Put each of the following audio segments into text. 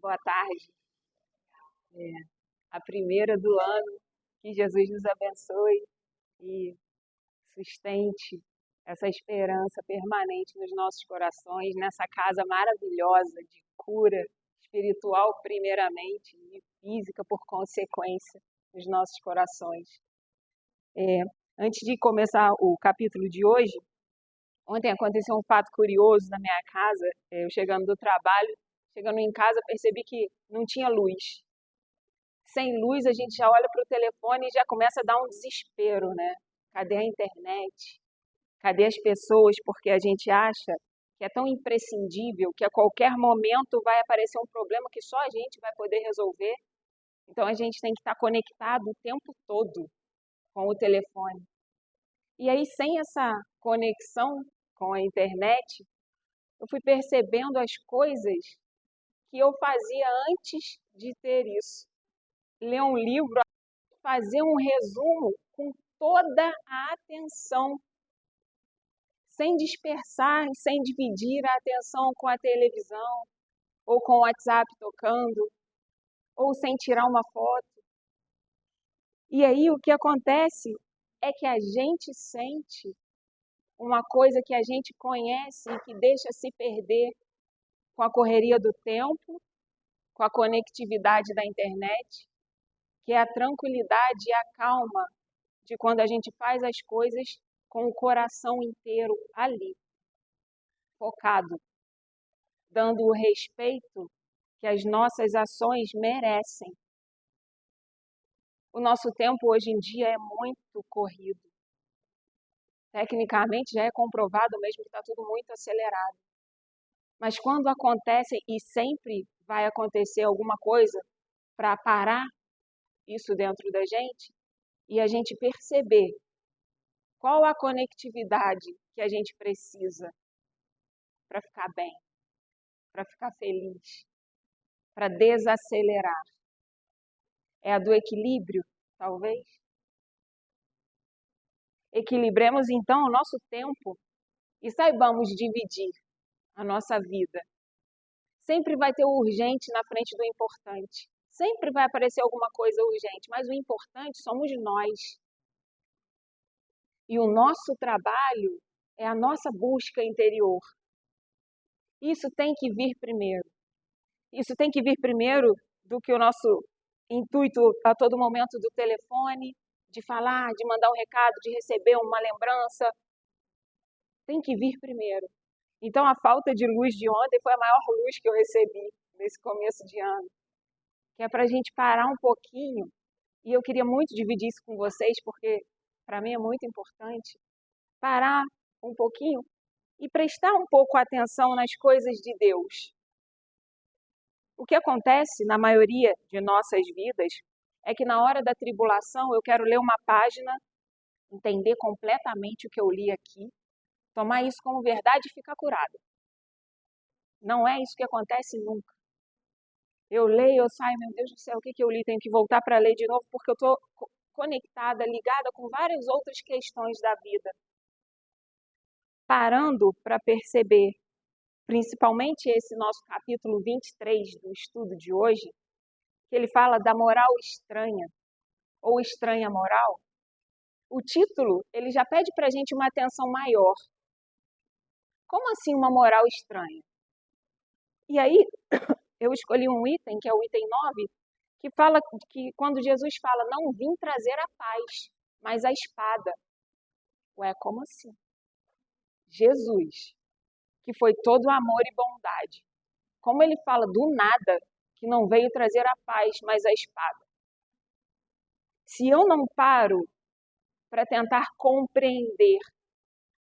Boa tarde. A primeira do ano. Que Jesus nos abençoe e sustente essa esperança permanente nos nossos corações, nessa casa maravilhosa de cura espiritual, primeiramente, e física, por consequência, nos nossos corações. Antes de começar o capítulo de hoje, ontem aconteceu um fato curioso na minha casa. Eu chegando do trabalho, chegando em casa, percebi que não tinha luz. Sem luz, a gente já olha para o telefone e já começa a dar um desespero, né? Cadê a internet? Cadê as pessoas? Porque a gente acha que é tão imprescindível que a qualquer momento vai aparecer um problema que só a gente vai poder resolver. Então a gente tem que estar conectado o tempo todo com o telefone. E aí, sem essa conexão com a internet, eu fui percebendo as coisas que eu fazia antes de ter isso. Ler um livro, fazer um resumo com toda a atenção, sem dispersar, sem dividir a atenção com a televisão, ou com o WhatsApp tocando, ou sem tirar uma foto. E aí o que acontece é que a gente sente uma coisa que a gente conhece e que deixa se perder com a correria do tempo, com a conectividade da internet, que é a tranquilidade e a calma de quando a gente faz as coisas com o coração inteiro ali, focado, dando o respeito que as nossas ações merecem. O nosso tempo hoje em dia é muito corrido. Tecnicamente já é comprovado mesmo que está tudo muito acelerado. Mas quando acontece, e sempre vai acontecer alguma coisa para parar isso dentro da gente, e a gente perceber qual a conectividade que a gente precisa para ficar bem, para ficar feliz, para desacelerar. É a do equilíbrio, talvez? Equilibremos então o nosso tempo e saibamos dividir a nossa vida. Sempre vai ter o urgente na frente do importante. Sempre vai aparecer alguma coisa urgente, mas o importante somos nós. E o nosso trabalho é a nossa busca interior. Isso tem que vir primeiro. Isso tem que vir primeiro do que o nosso intuito a todo momento do telefone, de falar, de mandar um recado, de receber uma lembrança. Tem que vir primeiro. Então a falta de luz de ontem foi a maior luz que eu recebi nesse começo de ano. Que é para a gente parar um pouquinho, e eu queria muito dividir isso com vocês, porque para mim é muito importante, parar um pouquinho e prestar um pouco atenção nas coisas de Deus. O que acontece na maioria de nossas vidas é que na hora da tribulação eu quero ler uma página, entender completamente o que eu li aqui, tomar isso como verdade e ficar curada. Não é isso que acontece nunca. Eu leio, eu saio, meu Deus do céu, o que eu li? Tenho que voltar para ler de novo, porque eu estou conectada, ligada com várias outras questões da vida. Parando para perceber, principalmente esse nosso capítulo 23 do estudo de hoje, que ele fala da moral estranha, ou estranha moral. O título, ele já pede para a gente uma atenção maior. Como assim uma moral estranha? E aí, eu escolhi um item, que é o item 9, que fala que quando Jesus fala, não vim trazer a paz, mas a espada. Ué, como assim? Jesus, que foi todo amor e bondade, como ele fala do nada que não veio trazer a paz, mas a espada? Se eu não paro para tentar compreender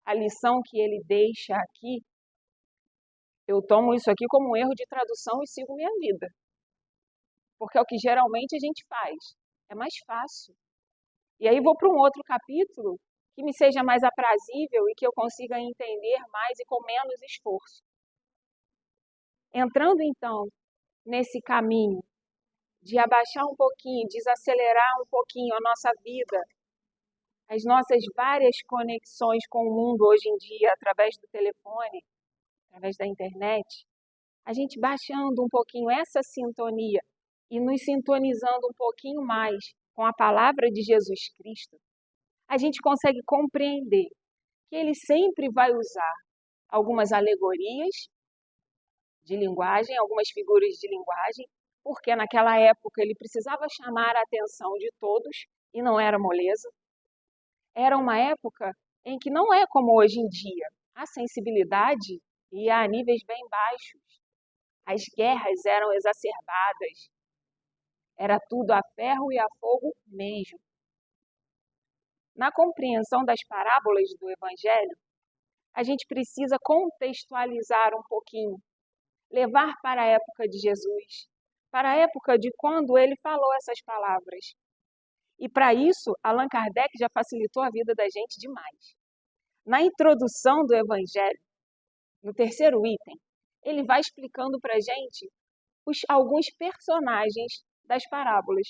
a lição que ele deixa aqui, eu tomo isso aqui como um erro de tradução e sigo minha vida. Porque é o que geralmente a gente faz. É mais fácil. E aí vou para um outro capítulo que me seja mais aprazível e que eu consiga entender mais e com menos esforço. Entrando então nesse caminho de abaixar um pouquinho, desacelerar um pouquinho a nossa vida, as nossas várias conexões com o mundo hoje em dia, através do telefone, através da internet, a gente baixando um pouquinho essa sintonia e nos sintonizando um pouquinho mais com a palavra de Jesus Cristo, a gente consegue compreender que ele sempre vai usar algumas alegorias de linguagem, algumas figuras de linguagem, porque naquela época ele precisava chamar a atenção de todos e não era moleza. Era uma época em que não é como hoje em dia. A sensibilidade ia a níveis bem baixos. As guerras eram exacerbadas. Era tudo a ferro e a fogo mesmo. Na compreensão das parábolas do Evangelho, a gente precisa contextualizar um pouquinho, levar para a época de Jesus, para a época de quando ele falou essas palavras. E para isso, Allan Kardec já facilitou a vida da gente demais. Na introdução do Evangelho, no terceiro item, ele vai explicando para a gente alguns personagens das parábolas.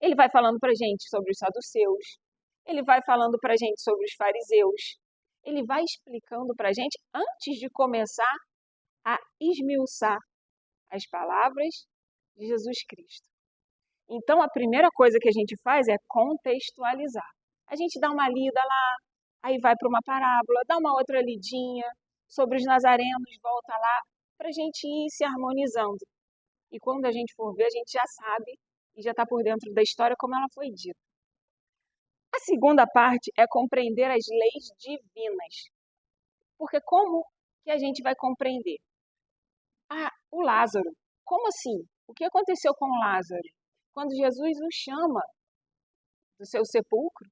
Ele vai falando para a gente sobre os saduceus, ele vai falando para a gente sobre os fariseus, ele vai explicando para a gente antes de começar a esmiuçar as palavras de Jesus Cristo. Então, a primeira coisa que a gente faz é contextualizar. A gente dá uma lida lá, aí vai para uma parábola, dá uma outra lidinha sobre os nazarenos, volta lá, para a gente ir se harmonizando. E quando a gente for ver, a gente já sabe e já está por dentro da história como ela foi dita. A segunda parte é compreender as leis divinas. Porque como que a gente vai compreender? O Lázaro. Como assim? O que aconteceu com o Lázaro? Quando Jesus o chama do seu sepulcro,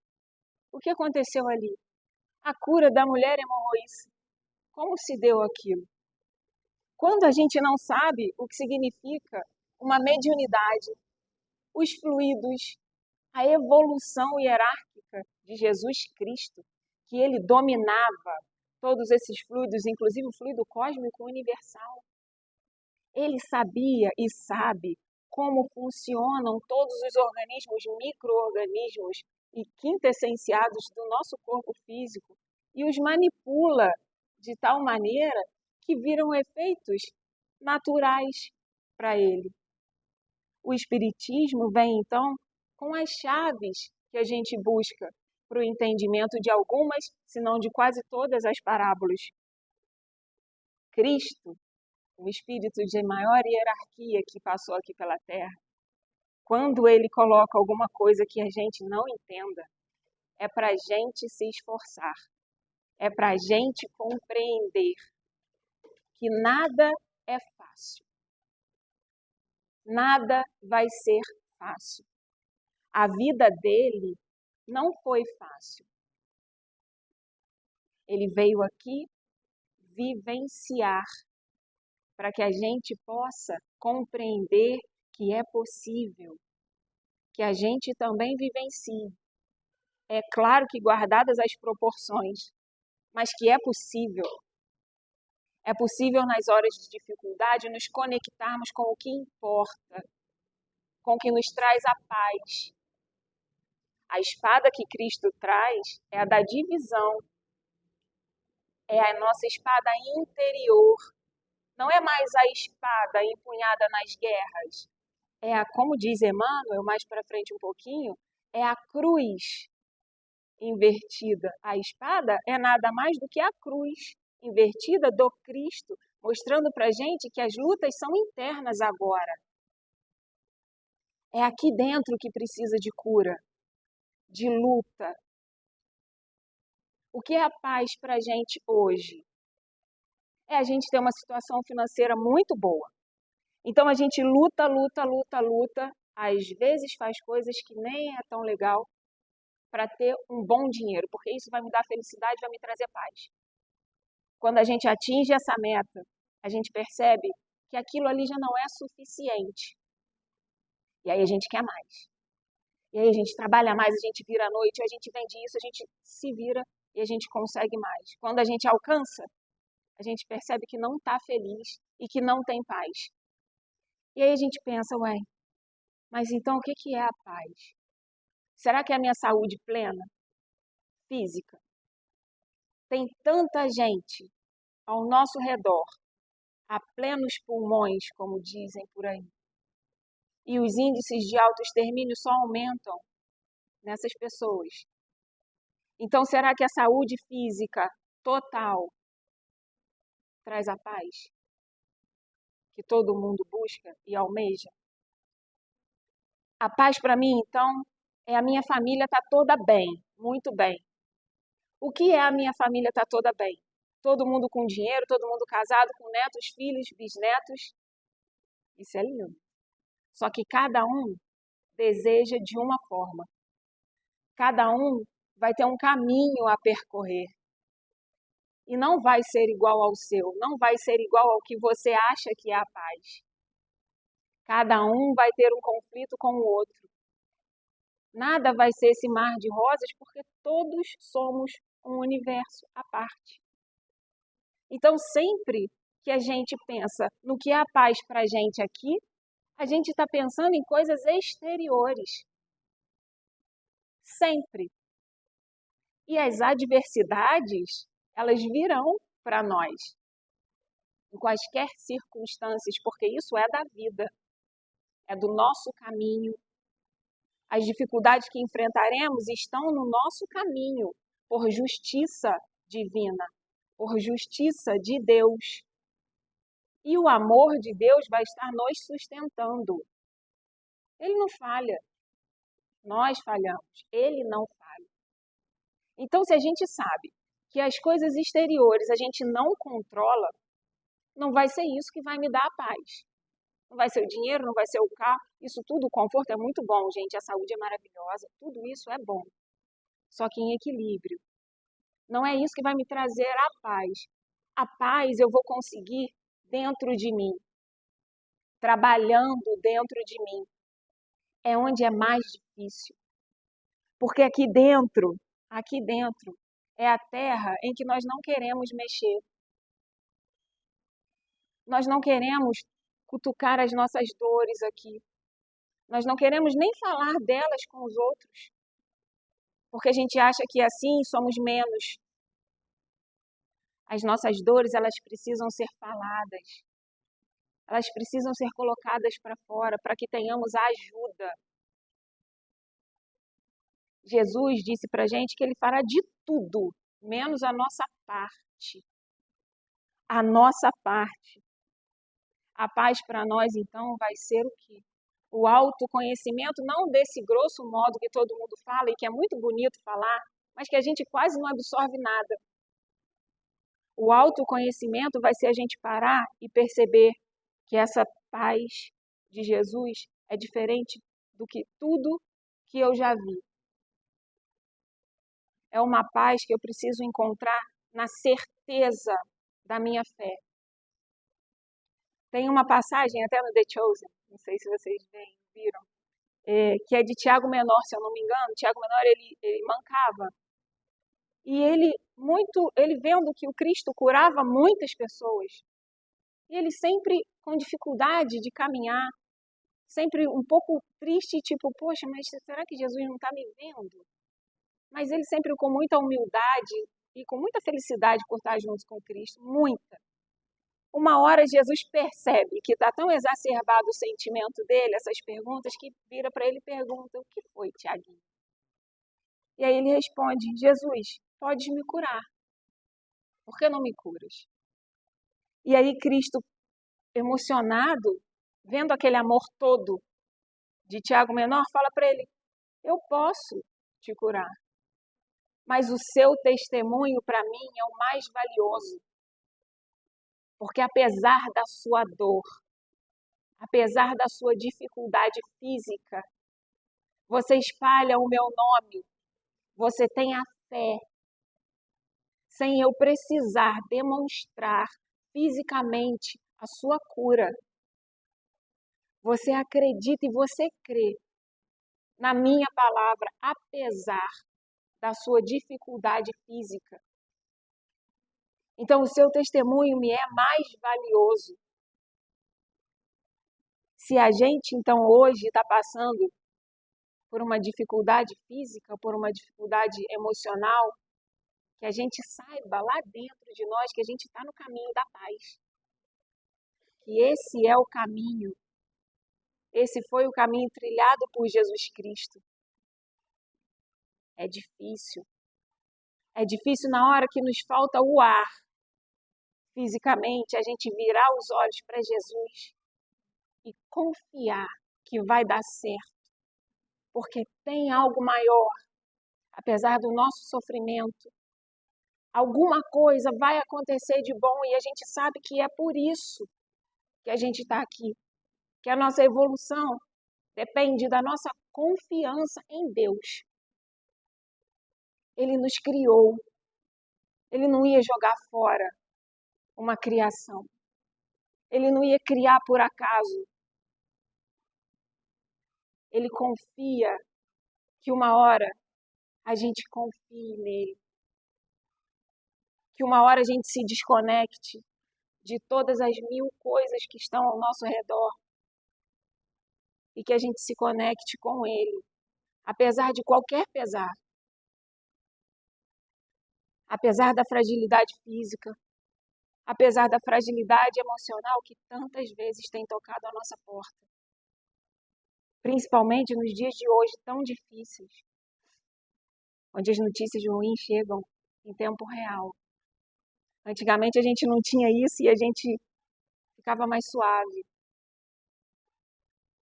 o que aconteceu ali? A cura da mulher hemorroíça. Como se deu aquilo? Quando a gente não sabe o que significa uma mediunidade, os fluidos, a evolução hierárquica de Jesus Cristo, que ele dominava todos esses fluidos, inclusive o fluido cósmico universal. Ele sabia e sabe como funcionam todos os organismos, micro-organismos e quintessenciados do nosso corpo físico e os manipula de tal maneira que viram efeitos naturais para ele. O Espiritismo vem, então, com as chaves que a gente busca para o entendimento de algumas, se não de quase todas as parábolas. Cristo, o espírito de maior hierarquia que passou aqui pela Terra, quando ele coloca alguma coisa que a gente não entenda, é para a gente se esforçar, é para a gente compreender que nada é fácil. Nada vai ser fácil. A vida dele não foi fácil. Ele veio aqui vivenciar para que a gente possa compreender que é possível, que a gente também vivencie. É claro que guardadas as proporções, mas que é possível. É possível nas horas de dificuldade nos conectarmos com o que importa, com o que nos traz a paz. A espada que Cristo traz é a da divisão, é a nossa espada interior. Não é mais a espada empunhada nas guerras. Como diz Emmanuel, mais para frente um pouquinho, é a cruz invertida. A espada é nada mais do que a cruz invertida do Cristo, mostrando para a gente que as lutas são internas agora. É aqui dentro que precisa de cura, de luta. O que é a paz para a gente hoje? É a gente ter uma situação financeira muito boa. Então a gente luta, às vezes faz coisas que nem é tão legal para ter um bom dinheiro, porque isso vai me dar felicidade, vai me trazer paz. Quando a gente atinge essa meta, a gente percebe que aquilo ali já não é suficiente. E aí a gente quer mais. E aí a gente trabalha mais, a gente vira à noite, a gente vende isso, a gente se vira e a gente consegue mais. Quando a gente alcança, a gente percebe que não está feliz e que não tem paz. E aí a gente pensa, mas então o que é a paz? Será que é a minha saúde plena, física? Tem tanta gente ao nosso redor a plenos pulmões, como dizem por aí. E os índices de autoextermínio só aumentam nessas pessoas. Então, será que a saúde física total traz a paz que todo mundo busca e almeja? A paz para mim, então, é a minha família estar toda bem, muito bem. O que é a minha família estar toda bem? Todo mundo com dinheiro, todo mundo casado, com netos, filhos, bisnetos. Isso é lindo. Só que cada um deseja de uma forma. Cada um vai ter um caminho a percorrer. E não vai ser igual ao seu, não vai ser igual ao que você acha que é a paz. Cada um vai ter um conflito com o outro. Nada vai ser esse mar de rosas porque todos somos um universo à parte. Então, sempre que a gente pensa no que é a paz para a gente aqui, a gente está pensando em coisas exteriores. Sempre. E as adversidades, elas virão para nós, em quaisquer circunstâncias, porque isso é da vida, é do nosso caminho. As dificuldades que enfrentaremos estão no nosso caminho, por justiça divina, por justiça de Deus. E o amor de Deus vai estar nos sustentando. Ele não falha. Nós falhamos. Ele não falha. Então, se a gente sabe que as coisas exteriores a gente não controla, não vai ser isso que vai me dar a paz. Não vai ser o dinheiro, não vai ser o carro. Isso tudo, o conforto é muito bom, gente. A saúde é maravilhosa. Tudo isso é bom. Só que em equilíbrio. Não é isso que vai me trazer a paz. A paz eu vou conseguir dentro de mim. Trabalhando dentro de mim. É onde é mais difícil. Porque aqui dentro é a terra em que nós não queremos mexer. Nós não queremos cutucar as nossas dores aqui. Nós não queremos nem falar delas com os outros. Porque a gente acha que assim somos menos. As nossas dores, elas precisam ser faladas. Elas precisam ser colocadas para fora para que tenhamos ajuda. Jesus disse para a gente que ele fará de tudo, menos a nossa parte. A nossa parte. A paz para nós, então, vai ser o quê? O autoconhecimento, não desse grosso modo que todo mundo fala e que é muito bonito falar, mas que a gente quase não absorve nada. O autoconhecimento vai ser a gente parar e perceber que essa paz de Jesus é diferente do que tudo que eu já vi. É uma paz que eu preciso encontrar na certeza da minha fé. Tem uma passagem até no The Chosen, não sei se vocês viram, que é de Tiago Menor, se eu não me engano. Tiago Menor, ele mancava. E ele vendo que o Cristo curava muitas pessoas, e ele sempre com dificuldade de caminhar, sempre um pouco triste, tipo, poxa, mas será que Jesus não está me vendo? Mas ele sempre com muita humildade e com muita felicidade por estar junto com Cristo, muita. Uma hora Jesus percebe que está tão exacerbado o sentimento dele, essas perguntas, que vira para ele e pergunta, o que foi, Tiaguinho? E aí ele responde, Jesus, podes me curar. Por que não me curas? E aí Cristo, emocionado, vendo aquele amor todo de Tiago Menor, fala para ele, eu posso te curar, mas o seu testemunho para mim é o mais valioso. Porque apesar da sua dor, apesar da sua dificuldade física, você espalha o meu nome, você tem a fé, sem eu precisar demonstrar fisicamente a sua cura. Você acredita e você crê na minha palavra, apesar da sua dificuldade física. Então, o seu testemunho me é mais valioso. Se a gente, então, hoje está passando por uma dificuldade física, por uma dificuldade emocional, que a gente saiba lá dentro de nós que a gente está no caminho da paz. que esse é o caminho. Esse foi o caminho trilhado por Jesus Cristo. É difícil. É difícil na hora que nos falta o ar. Fisicamente, a gente virar os olhos para Jesus e confiar que vai dar certo. Porque tem algo maior, apesar do nosso sofrimento. Alguma coisa vai acontecer de bom e a gente sabe que é por isso que a gente está aqui. Que a nossa evolução depende da nossa confiança em Deus. Ele nos criou. Ele não ia jogar fora uma criação. Ele não ia criar por acaso. Ele confia que uma hora a gente confie nele. Que uma hora a gente se desconecte de todas as mil coisas que estão ao nosso redor e que a gente se conecte com ele, apesar de qualquer pesar. Apesar da fragilidade física, apesar da fragilidade emocional que tantas vezes tem tocado a nossa porta. Principalmente nos dias de hoje tão difíceis, onde as notícias ruins chegam em tempo real. Antigamente a gente não tinha isso e a gente ficava mais suave.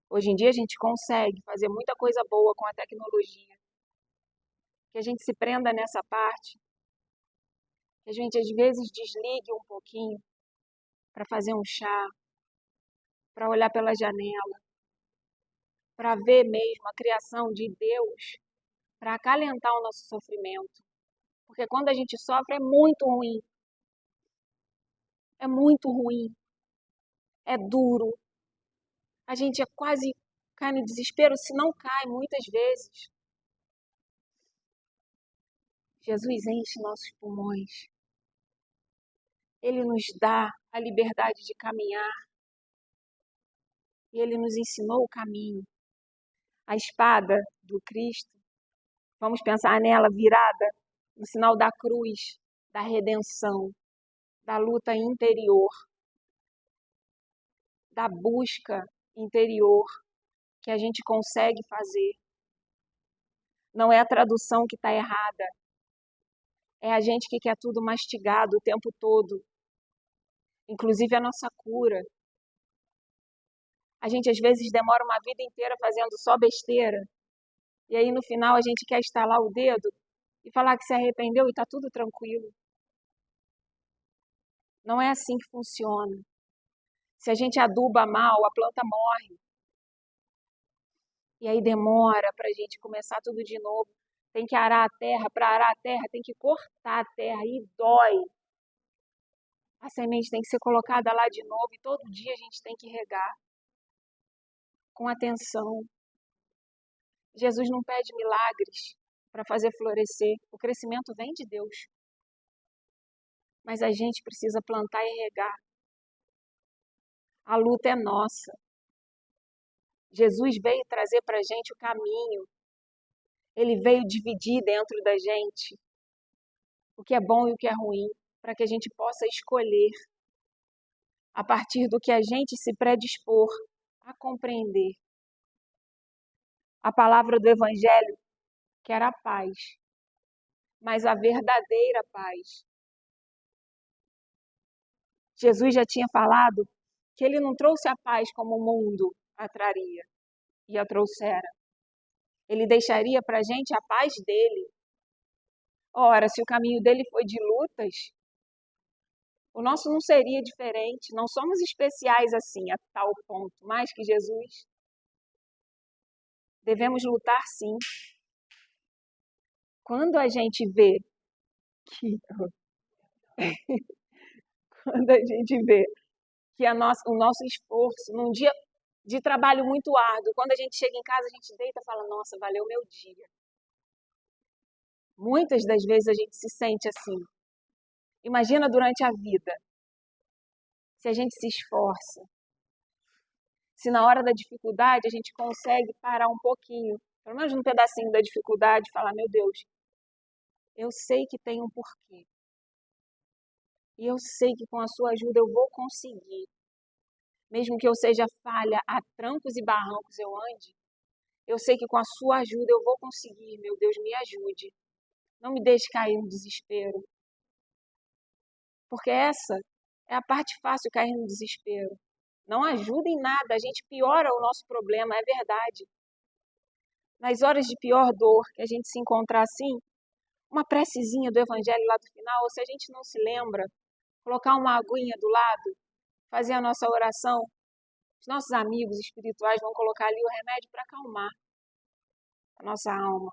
Hoje em dia a gente consegue fazer muita coisa boa com a tecnologia. Que a gente se prenda nessa parte, que a gente às vezes desligue um pouquinho para fazer um chá, para olhar pela janela, para ver mesmo a criação de Deus, para acalentar o nosso sofrimento. Porque quando a gente sofre é muito ruim. É muito ruim. É duro. A gente quase cai no desespero, se não cai muitas vezes. Jesus enche nossos pulmões. Ele nos dá a liberdade de caminhar. E ele nos ensinou o caminho. A espada do Cristo, vamos pensar nela virada no sinal da cruz, da redenção, da luta interior, da busca interior que a gente consegue fazer. Não é a tradução que está errada. É a gente que quer tudo mastigado o tempo todo. Inclusive a nossa cura. A gente às vezes demora uma vida inteira fazendo só besteira. E aí no final a gente quer estalar o dedo e falar que se arrependeu e está tudo tranquilo. Não é assim que funciona. Se a gente aduba mal, a planta morre. E aí demora para a gente começar tudo de novo. Tem que arar a terra, para arar a terra tem que cortar a terra e dói. A semente tem que ser colocada lá de novo e todo dia a gente tem que regar. Com atenção. Jesus não pede milagres para fazer florescer. O crescimento vem de Deus. Mas a gente precisa plantar e regar. A luta é nossa. Jesus veio trazer para a gente o caminho. Ele veio dividir dentro da gente o que é bom e o que é ruim, para que a gente possa escolher a partir do que a gente se predispor a compreender. A palavra do Evangelho, que era a paz, mas a verdadeira paz. Jesus já tinha falado que ele não trouxe a paz como o mundo a traria e a trouxera. Ele deixaria para a gente a paz dele. Ora, se o caminho dele foi de lutas, o nosso não seria diferente. Não somos especiais assim, a tal ponto, mais que Jesus. Devemos lutar sim. Quando a gente vê que quando a gente vê que o nosso esforço num dia de trabalho muito árduo, quando a gente chega em casa, a gente deita e fala, nossa, valeu o meu dia. Muitas das vezes a gente se sente assim. Imagina durante a vida, se a gente se esforça, se na hora da dificuldade a gente consegue parar um pouquinho, pelo menos num pedacinho da dificuldade, e falar, meu Deus, eu sei que tem um porquê. E eu sei que com a sua ajuda eu vou conseguir. mesmo que eu seja falha, a trancos e barrancos eu ande, eu sei que com a sua ajuda eu vou conseguir, meu Deus, me ajude. Não me deixe cair no desespero, porque essa é a parte fácil, cair no desespero. Não ajuda em nada, a gente piora o nosso problema, é verdade. Nas horas de pior dor, que a gente se encontrar assim, uma precezinha do evangelho lá do final, ou se a gente não se lembra, colocar uma aguinha do lado, fazer a nossa oração, os nossos amigos espirituais vão colocar ali o remédio para acalmar a nossa alma.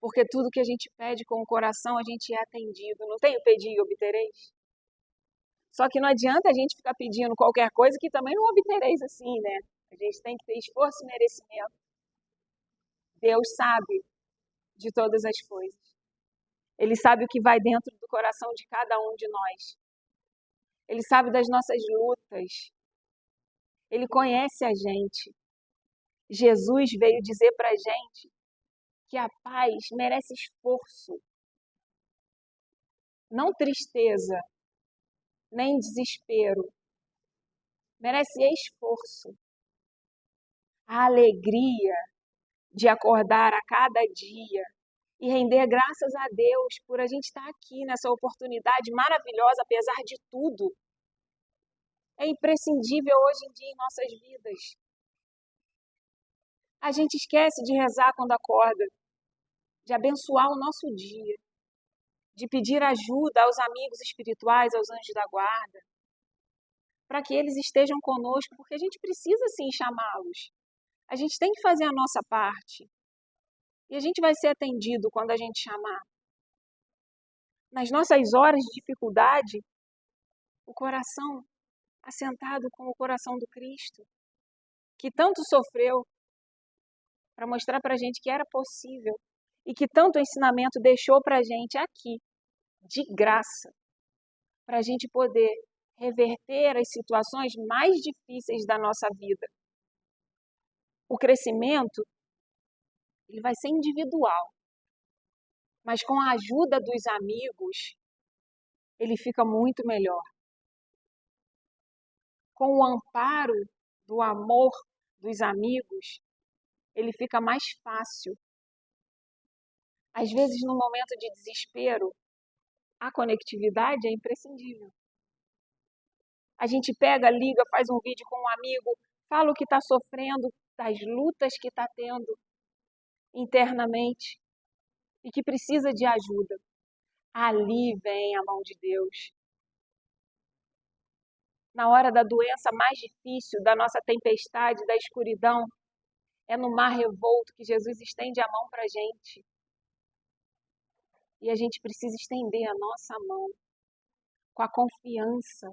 Porque tudo que a gente pede com o coração, a gente é atendido. Não tem o pedir e obtereis? Só que não adianta a gente ficar pedindo qualquer coisa que também não obtereis assim, né? A gente tem que ter esforço e merecimento. Deus sabe de todas as coisas. Ele sabe o que vai dentro do coração de cada um de nós. Ele sabe das nossas lutas. Ele conhece a gente. Jesus veio dizer para a gente que a paz merece esforço, não tristeza, nem desespero. Merece esforço. A alegria de acordar a cada dia e render graças a Deus por a gente estar aqui nessa oportunidade maravilhosa, apesar de tudo. É imprescindível hoje em dia em nossas vidas. A gente esquece de rezar quando acorda, de abençoar o nosso dia, de pedir ajuda aos amigos espirituais, aos anjos da guarda, para que eles estejam conosco, porque a gente precisa sim chamá-los. A gente tem que fazer a nossa parte. E a gente vai ser atendido quando a gente chamar. Nas nossas horas de dificuldade, o coração assentado com o coração do Cristo, que tanto sofreu para mostrar para a gente que era possível e que tanto ensinamento deixou para a gente aqui, de graça, para a gente poder reverter as situações mais difíceis da nossa vida. O crescimento, ele vai ser individual, mas com a ajuda dos amigos, ele fica muito melhor. Com o amparo do amor dos amigos, ele fica mais fácil. Às vezes, no momento de desespero, a conectividade é imprescindível. A gente pega, liga, faz um vídeo com um amigo, fala o que está sofrendo, das lutas que está tendo internamente e que precisa de ajuda. Ali vem a mão de Deus. Na hora da doença mais difícil, da nossa tempestade, da escuridão, é no mar revolto que Jesus estende a mão para a gente. E a gente precisa estender a nossa mão com a confiança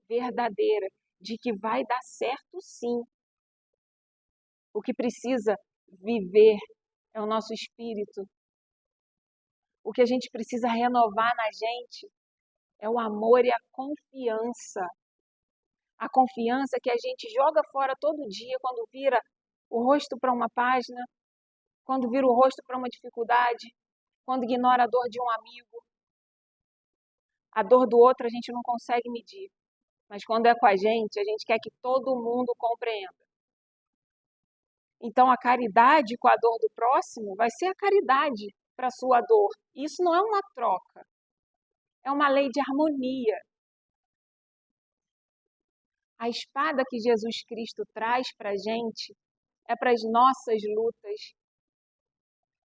verdadeira de que vai dar certo sim. O que precisa viver é o nosso espírito. O que a gente precisa renovar na gente é o amor e a confiança. A confiança que a gente joga fora todo dia quando vira o rosto para uma página, quando vira o rosto para uma dificuldade, quando ignora a dor de um amigo. A dor do outro a gente não consegue medir, mas quando é com a gente quer que todo mundo compreenda. Então a caridade com a dor do próximo vai ser a caridade para a sua dor. Isso não é uma troca, é uma lei de harmonia. A espada que Jesus Cristo traz para a gente é para as nossas lutas,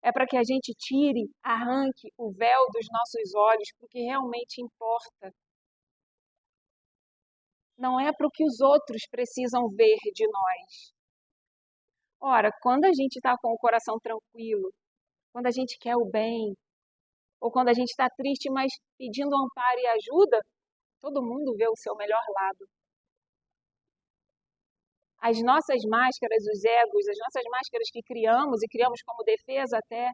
é para que a gente tire, arranque o véu dos nossos olhos para o que realmente importa. Não é para o que os outros precisam ver de nós. Ora, quando a gente está com o coração tranquilo, quando a gente quer o bem, ou quando a gente está triste, mas pedindo amparo e ajuda, todo mundo vê o seu melhor lado. As nossas máscaras, os egos, as nossas máscaras que criamos, e criamos como defesa até,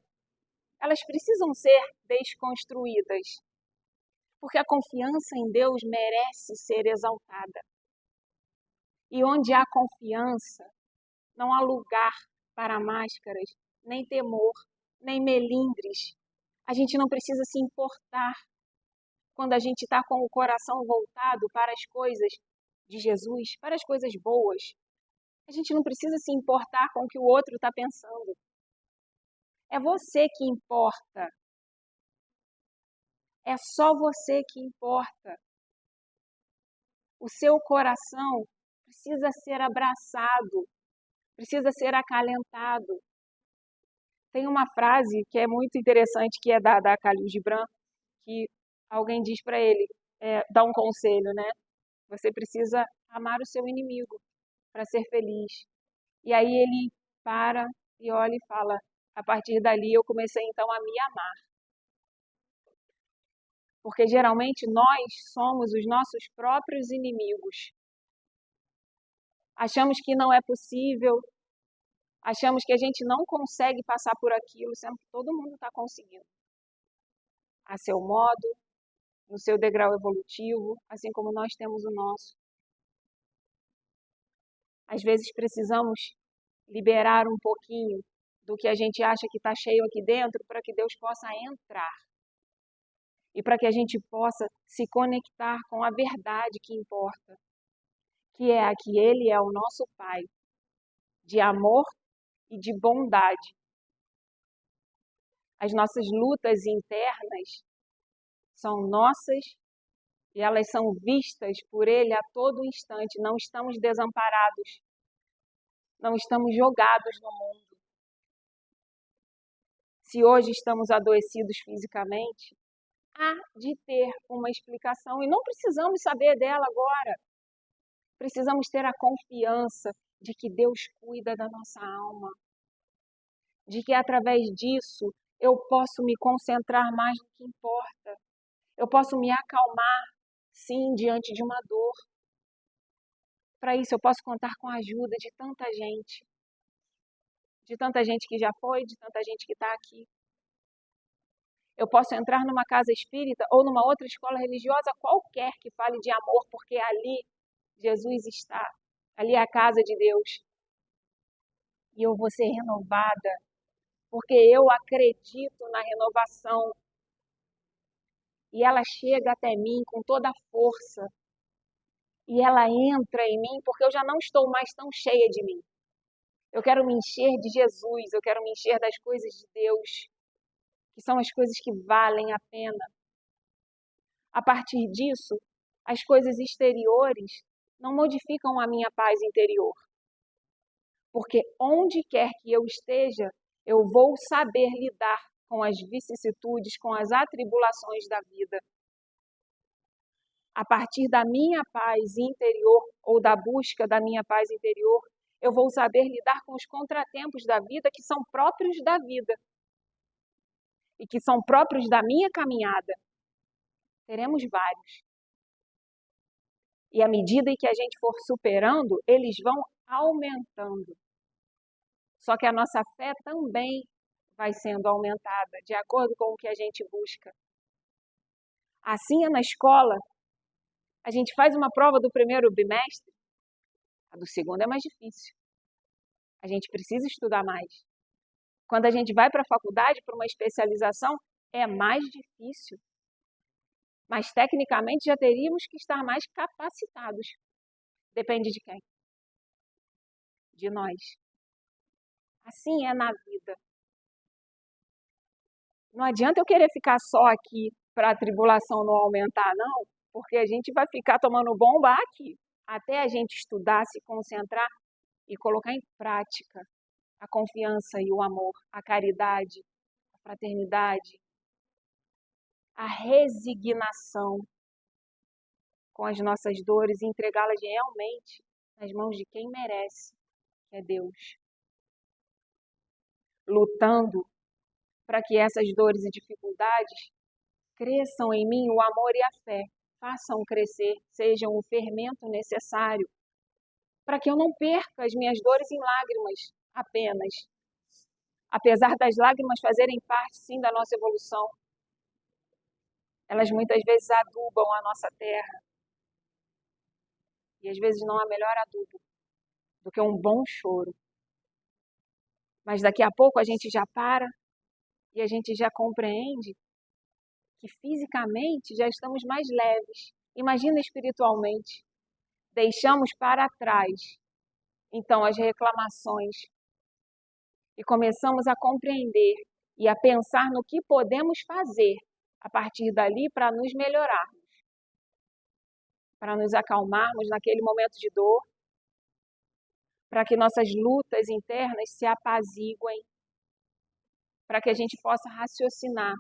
elas precisam ser desconstruídas. Porque a confiança em Deus merece ser exaltada. E onde há confiança, não há lugar para máscaras, nem temor, nem melindres. A gente não precisa se importar quando a gente está com o coração voltado para as coisas de Jesus, para as coisas boas, a gente não precisa se importar com o que o outro está pensando. É você que importa. É só você que importa. O seu coração precisa ser abraçado, precisa ser acalentado. Tem uma frase que é muito interessante, que é da Khalil Gibran, que alguém diz para ele, dá um conselho, né? Você precisa amar o seu inimigo para ser feliz. E aí ele para e olha e fala, a partir dali eu comecei então a me amar. Porque geralmente nós somos os nossos próprios inimigos. Achamos que não é possível, achamos que a gente não consegue passar por aquilo, sendo que todo mundo está conseguindo. A seu modo, no seu degrau evolutivo, assim como nós temos o nosso. Às vezes precisamos liberar um pouquinho do que a gente acha que está cheio aqui dentro para que Deus possa entrar. E para que a gente possa se conectar com a verdade que importa, que é a que Ele é o nosso Pai, de amor e de bondade. As nossas lutas internas são nossas e elas são vistas por Ele a todo instante. Não estamos desamparados, não estamos jogados no mundo. Se hoje estamos adoecidos fisicamente, há de ter uma explicação e não precisamos saber dela agora. Precisamos ter a confiança de que Deus cuida da nossa alma, de que através disso eu posso me concentrar mais no que importa. Eu posso me acalmar, sim, diante de uma dor. Para isso eu posso contar com a ajuda de tanta gente que já foi, de tanta gente que está aqui. Eu posso entrar numa casa espírita ou numa outra escola religiosa qualquer que fale de amor, porque ali Jesus está. Ali é a casa de Deus. E eu vou ser renovada, porque eu acredito na renovação. E ela chega até mim com toda a força. E ela entra em mim, porque eu já não estou mais tão cheia de mim. Eu quero me encher de Jesus, eu quero me encher das coisas de Deus, que são as coisas que valem a pena. A partir disso, as coisas exteriores não modificam a minha paz interior. Porque onde quer que eu esteja, eu vou saber lidar com as vicissitudes, com as atribulações da vida. A partir da minha paz interior ou da busca da minha paz interior, eu vou saber lidar com os contratempos da vida que são próprios da vida e que são próprios da minha caminhada. Teremos vários. E à medida em que a gente for superando, eles vão aumentando. Só que a nossa fé também vai sendo aumentada, de acordo com o que a gente busca. Assim é na escola. A gente faz uma prova do primeiro bimestre, a do segundo é mais difícil. A gente precisa estudar mais. Quando a gente vai para a faculdade, para uma especialização, é mais difícil. Mas, tecnicamente, já teríamos que estar mais capacitados. Depende de quem? De nós. Assim é na vida. Não adianta eu querer ficar só aqui para a tribulação não aumentar, não, porque a gente vai ficar tomando bomba aqui, até a gente estudar, se concentrar e colocar em prática a confiança e o amor, a caridade, a fraternidade, a resignação com as nossas dores e entregá-las realmente nas mãos de quem merece, que é Deus. Lutando para que essas dores e dificuldades cresçam em mim o amor e a fé, façam crescer, sejam o fermento necessário para que eu não perca as minhas dores em lágrimas apenas. Apesar das lágrimas fazerem parte, sim, da nossa evolução, elas muitas vezes adubam a nossa terra. E às vezes não há melhor adubo do que um bom choro. Mas daqui a pouco a gente já para e a gente já compreende que fisicamente já estamos mais leves. Imagina espiritualmente. deixamos para trás, então, as reclamações e começamos a compreender e a pensar no que podemos fazer a partir dali para nos melhorar, para nos acalmarmos naquele momento de dor, para que nossas lutas internas se apaziguem, para que a gente possa raciocinar,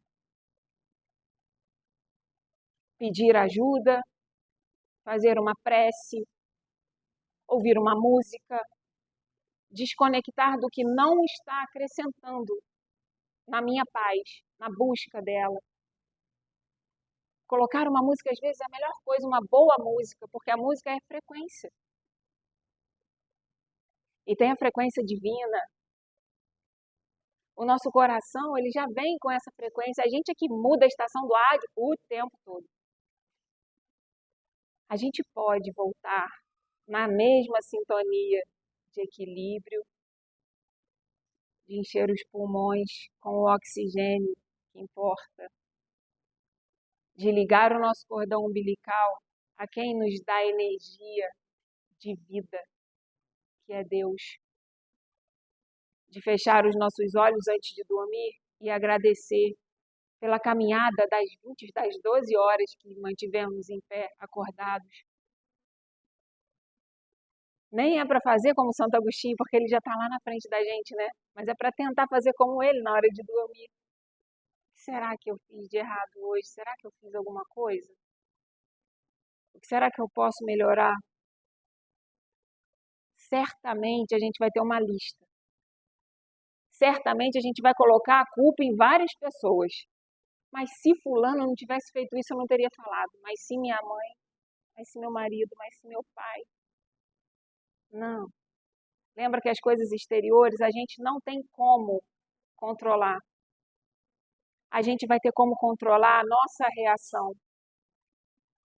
pedir ajuda, fazer uma prece, ouvir uma música, desconectar do que não está acrescentando na minha paz, na busca dela. Colocar uma música, às vezes, é a melhor coisa, uma boa música, porque a música é frequência. E tem a frequência divina. O nosso coração, ele já vem com essa frequência. A gente é que muda a estação do ar o tempo todo. A gente pode voltar na mesma sintonia de equilíbrio, de encher os pulmões com o oxigênio que importa, de ligar o nosso cordão umbilical a quem nos dá energia de vida, que é Deus. De fechar os nossos olhos antes de dormir e agradecer pela caminhada das 12 horas que mantivemos em pé, acordados. Nem é para fazer como Santo Agostinho, porque ele já está lá na frente da gente, né? Mas é para tentar fazer como ele na hora de dormir. O que será que eu fiz de errado hoje? Será que eu fiz alguma coisa? O que será que eu posso melhorar? Certamente a gente vai ter uma lista. Certamente a gente vai colocar a culpa em várias pessoas. Mas se fulano não tivesse feito isso, eu não teria falado. Mas se minha mãe, mas se meu marido, mas se meu pai. Não. Lembra que as coisas exteriores a gente não tem como controlar. A gente vai ter como controlar a nossa reação.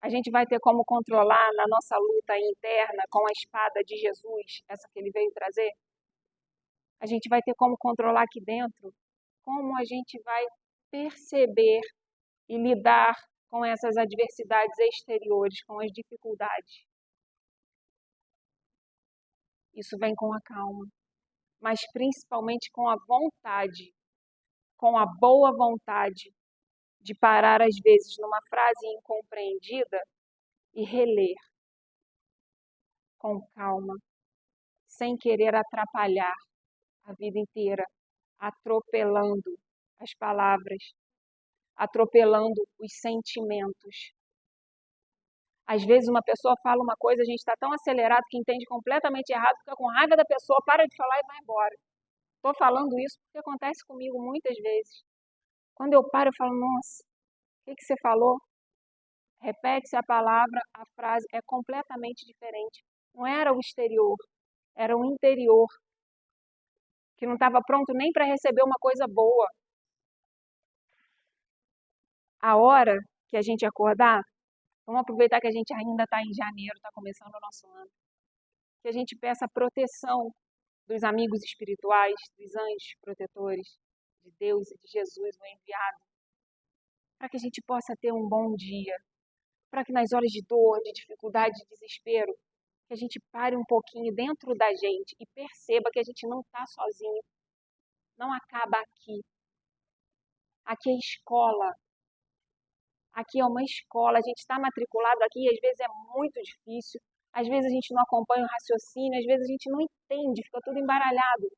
A gente vai ter como controlar na nossa luta interna com a espada de Jesus, essa que ele veio trazer. A gente vai ter como controlar aqui dentro como a gente vai perceber e lidar com essas adversidades exteriores, com as dificuldades. Isso vem com a calma, mas principalmente com a vontade, com a boa vontade de parar às vezes numa frase incompreendida e reler com calma, sem querer atrapalhar a vida inteira, atropelando as palavras, atropelando os sentimentos. Às vezes uma pessoa fala uma coisa, a gente está tão acelerado que entende completamente errado, fica com raiva da pessoa, para de falar e vai embora. Estou falando isso porque acontece comigo muitas vezes. Quando eu paro, eu falo, nossa, o que você falou? Repete-se a palavra, a frase é completamente diferente. Não era o exterior, era o interior, que não estava pronto nem para receber uma coisa boa. A hora que a gente acordar, vamos aproveitar que a gente ainda está em janeiro, está começando o nosso ano, que a gente peça proteção dos amigos espirituais, dos anjos protetores, de Deus e de Jesus, o enviado, para que a gente possa ter um bom dia, para que nas horas de dor, de dificuldade, de desespero, que a gente pare um pouquinho dentro da gente e perceba que a gente não está sozinho, não acaba aqui. Aqui é escola, aqui é uma escola, a gente está matriculado aqui e às vezes é muito difícil, às vezes a gente não acompanha o raciocínio, às vezes a gente não entende, fica tudo embaralhado.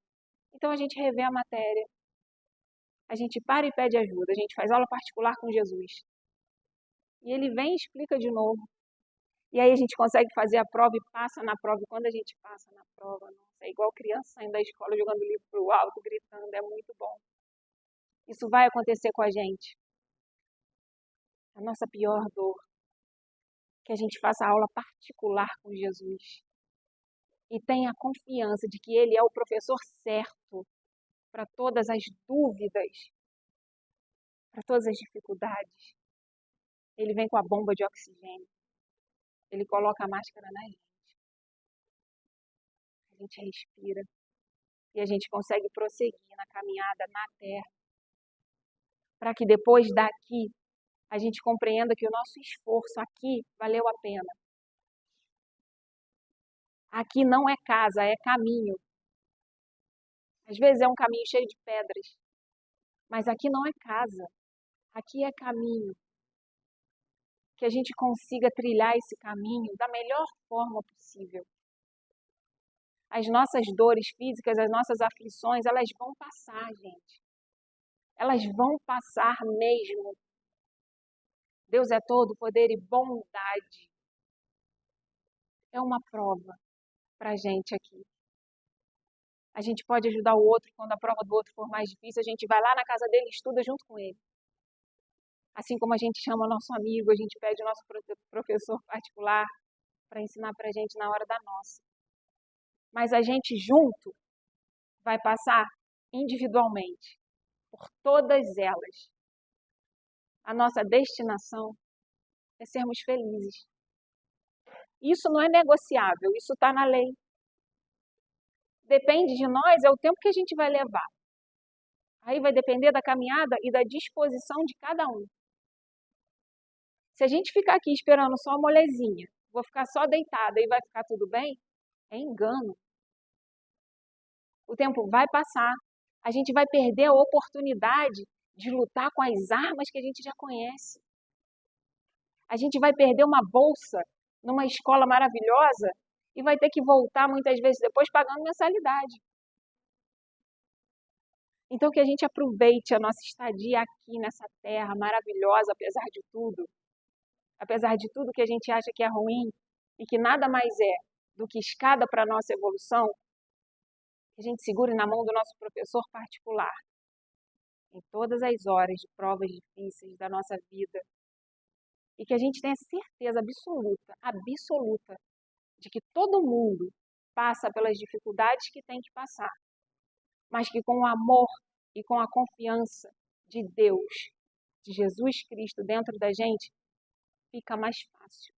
Então a gente revê a matéria, a gente para e pede ajuda, a gente faz aula particular com Jesus. E ele vem e explica de novo. E aí a gente consegue fazer a prova e passa na prova. E quando a gente passa na prova, nossa, é igual criança saindo da escola jogando livro para o alto, gritando, é muito bom. Isso vai acontecer com a gente. A nossa pior dor, que a gente faça aula particular com Jesus. E tenha confiança de que ele é o professor certo para todas as dúvidas, para todas as dificuldades. Ele vem com a bomba de oxigênio. Ele coloca a máscara na gente. A gente respira. E a gente consegue prosseguir na caminhada na Terra. Para que depois daqui, a gente compreenda que o nosso esforço aqui valeu a pena. Aqui não é casa, é caminho. Às vezes é um caminho cheio de pedras, mas aqui não é casa, aqui é caminho. Que a gente consiga trilhar esse caminho da melhor forma possível. As nossas dores físicas, as nossas aflições, elas vão passar, gente. Elas vão passar mesmo. Deus é todo poder e bondade. É uma prova para a gente aqui. A gente pode ajudar o outro quando a prova do outro for mais difícil. A gente vai lá na casa dele e estuda junto com ele. Assim como a gente chama o nosso amigo, a gente pede o nosso professor particular para ensinar para a gente na hora da nossa. Mas a gente junto vai passar individualmente por todas elas. A nossa destinação é sermos felizes. Isso não é negociável, isso está na lei. Depende de nós, é o tempo que a gente vai levar. Aí vai depender da caminhada e da disposição de cada um. Se a gente ficar aqui esperando só a molezinha, vou ficar só deitada e vai ficar tudo bem, é engano. O tempo vai passar, a gente vai perder a oportunidade de lutar com as armas que a gente já conhece. A gente vai perder uma bolsa numa escola maravilhosa e vai ter que voltar muitas vezes depois pagando mensalidade. Então que a gente aproveite a nossa estadia aqui nessa terra maravilhosa, apesar de tudo que a gente acha que é ruim e que nada mais é do que escada para a nossa evolução, que a gente segure na mão do nosso professor particular em todas as horas de provas difíceis da nossa vida e que a gente tenha certeza absoluta, de que todo mundo passa pelas dificuldades que tem que passar, mas que com o amor e com a confiança de Deus, de Jesus Cristo dentro da gente, fica mais fácil.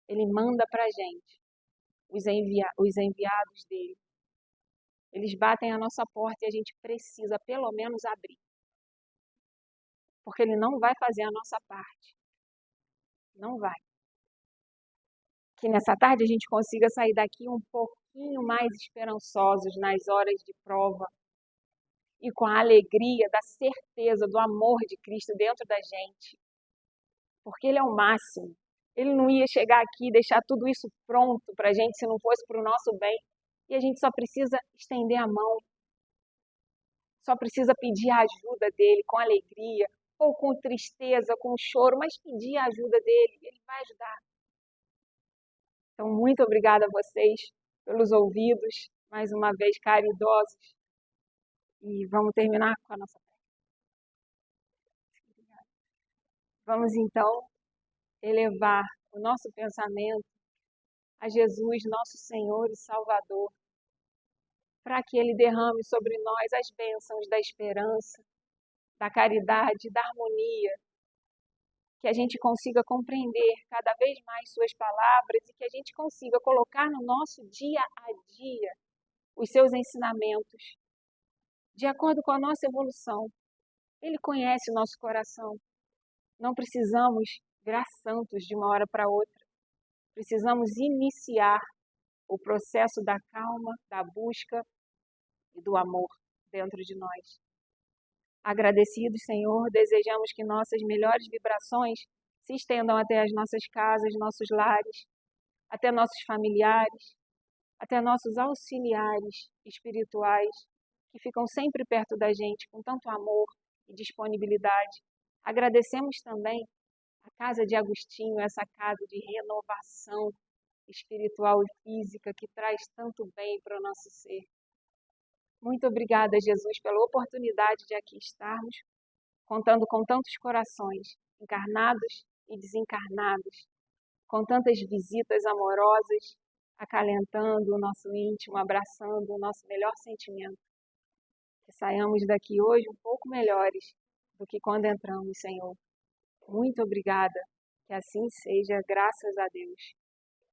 Ele manda para a gente os enviados dele. Eles batem a nossa porta e a gente precisa pelo menos abrir. Porque ele não vai fazer a nossa parte. Não vai. Que nessa tarde a gente consiga sair daqui um pouquinho mais esperançosos nas horas de prova e com a alegria da certeza do amor de Cristo dentro da gente. Porque ele é o máximo. Ele não ia chegar aqui e deixar tudo isso pronto para a gente se não fosse para o nosso bem. E a gente só precisa estender a mão. Só precisa pedir a ajuda dele com alegria, ou com tristeza, com choro, mas pedir a ajuda dele, ele vai ajudar. Então, muito obrigada a vocês pelos ouvidos, mais uma vez caridosos. E vamos terminar com a nossa prece. Vamos então elevar o nosso pensamento a Jesus, nosso Senhor e Salvador, para que Ele derrame sobre nós as bênçãos da esperança, da caridade, da harmonia, que a gente consiga compreender cada vez mais suas palavras e que a gente consiga colocar no nosso dia a dia os seus ensinamentos, de acordo com a nossa evolução. Ele conhece o nosso coração. Não precisamos virar santos de uma hora para outra. Precisamos iniciar o processo da calma, da busca e do amor dentro de nós. Agradecidos, Senhor, desejamos que nossas melhores vibrações se estendam até as nossas casas, nossos lares, até nossos familiares, até nossos auxiliares espirituais, que ficam sempre perto da gente com tanto amor e disponibilidade. Agradecemos também a Casa de Agostinho, essa casa de renovação espiritual e física que traz tanto bem para o nosso ser. Muito obrigada, Jesus, pela oportunidade de aqui estarmos, contando com tantos corações, encarnados e desencarnados, com tantas visitas amorosas, acalentando o nosso íntimo, abraçando o nosso melhor sentimento. Que saiamos daqui hoje um pouco melhores do que quando entramos, Senhor. Muito obrigada, que assim seja, graças a Deus.